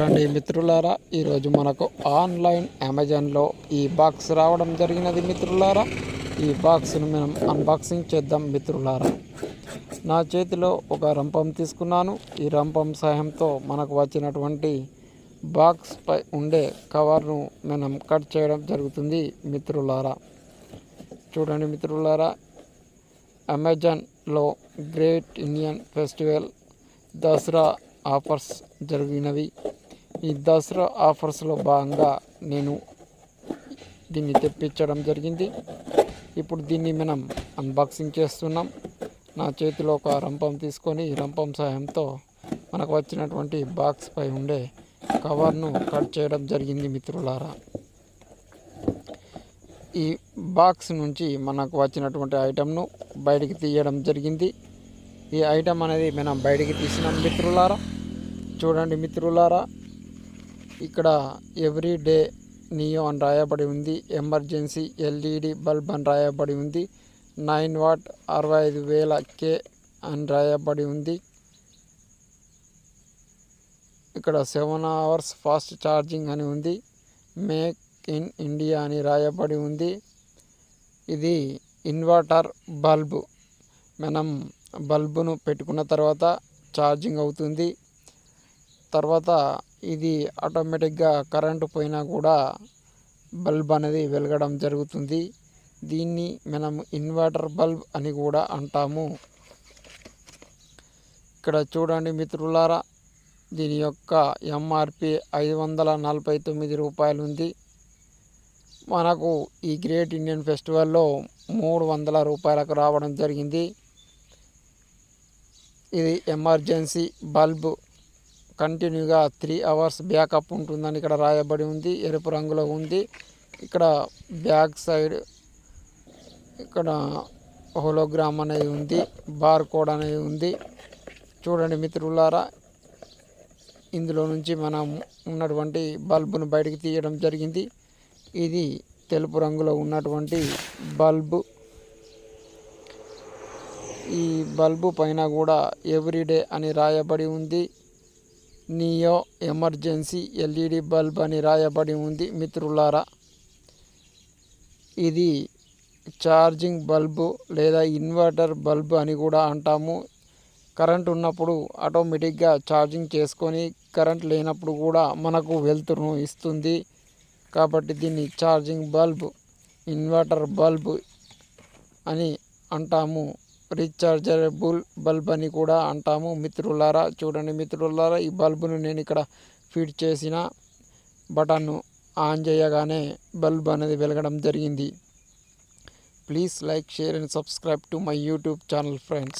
చూడండి మిత్రులారా, ఈరోజు మనకు ఆన్లైన్ అమెజాన్లో ఈ బాక్స్ రావడం జరిగినది మిత్రులారా. ఈ బాక్స్ను మనం అన్బాక్సింగ్ చేద్దాం మిత్రులారా. నా చేతిలో ఒక రంపం తీసుకున్నాను. ఈ రంపం సహాయంతో మనకు వచ్చినటువంటి బాక్స్ పై ఉండే కవర్ను మనం కట్ చేయడం జరుగుతుంది మిత్రులారా. చూడండి మిత్రులారా, అమెజాన్లో great Indian festival Dasara offers జరిగినవి. ఈ దసరా ఆఫర్స్లో భాగంగా నేను దీన్ని తెప్పించడం జరిగింది. ఇప్పుడు దీన్ని మనం అన్బాక్సింగ్ చేస్తున్నాం. నా చేతిలో ఒక రంపం తీసుకొని ఈ రంపం సహాయంతో మనకు వచ్చినటువంటి బాక్స్ పై ఉండే కవర్ను కట్ చేయడం జరిగింది మిత్రులారా. ఈ బాక్స్ నుంచి మనకు వచ్చినటువంటి ఐటెంను బయటికి తీయడం జరిగింది. ఈ ఐటెం అనేది మనం బయటికి తీసినాం మిత్రులారా. చూడండి మిత్రులారా, ఇక్కడ ఎవ్రీ డే నియో అని రాయబడి ఉంది. ఎమర్జెన్సీ ఎల్ఈడి బల్బ్ అని రాయబడి ఉంది. 9 వాట్ 65,000 K అని రాయబడి ఉంది. ఇక్కడ 7 hours ఫాస్ట్ ఛార్జింగ్ అని ఉంది. మేక్ ఇన్ ఇండియా అని రాయబడి ఉంది. ఇది ఇన్వర్టర్ బల్బు. మనం బల్బును పెట్టుకున్న తర్వాత ఛార్జింగ్ అవుతుంది. తర్వాత ఇది ఆటోమేటిక్గా కరెంటు పోయినా కూడా బల్బ్ అనేది వెలగడం జరుగుతుంది. దీన్ని మనం ఇన్వర్టర్ బల్బ్ అని కూడా అంటాము. ఇక్కడ చూడండి మిత్రులారా, దీని యొక్క ఎంఆర్పి 549 రూపాయలు ఉంది. మనకు ఈ గ్రేట్ ఇండియన్ ఫెస్టివల్లో 300 రూపాయలకు రావడం జరిగింది. ఇది ఎమర్జెన్సీ బల్బు. కంటిన్యూగా 3 hours బ్యాకప్ ఉంటుందని ఇక్కడ రాయబడి ఉంది. ఎరుపు రంగులో ఉంది. ఇక్కడ బ్యాక్ సైడ్ ఇక్కడ హోలోగ్రామ్ అనేది ఉంది. బార్ కోడ్ అనేది ఉంది. చూడండి మిత్రులారా, ఇందులో నుంచి మనం ఉన్నటువంటి బల్బును బయటికి తీయడం జరిగింది. ఇది తెలుపు రంగులో ఉన్నటువంటి బల్బు. ఈ బల్బు పైన కూడా ఎవ్రీడే అని రాయబడి ఉంది. నియో ఎమర్జెన్సీ ఎల్ఈడి బల్బ్ అని రాయబడి ఉంది మిత్రులారా. ఇది ఛార్జింగ్ బల్బు లేదా ఇన్వర్టర్ బల్బు అని కూడా అంటాము. కరెంట్ ఉన్నప్పుడు ఆటోమేటిక్గా ఛార్జింగ్ చేసుకొని కరెంట్ లేనప్పుడు కూడా మనకు వెలుతురును ఇస్తుంది. కాబట్టి దీన్ని ఛార్జింగ్ బల్బు, ఇన్వర్టర్ బల్బు అని అంటాము. రీఛార్జబుల్ బల్బ్ అని కూడా అంటాము మిత్రులారా. చూడండి మిత్రులారా, ఈ బల్బును నేను ఇక్కడ ఫిట్ చేసిన బటన్ను ఆన్ చేయగానే బల్బ్ అనేది వెలగడం జరిగింది. Please like, share and subscribe to my YouTube channel friends.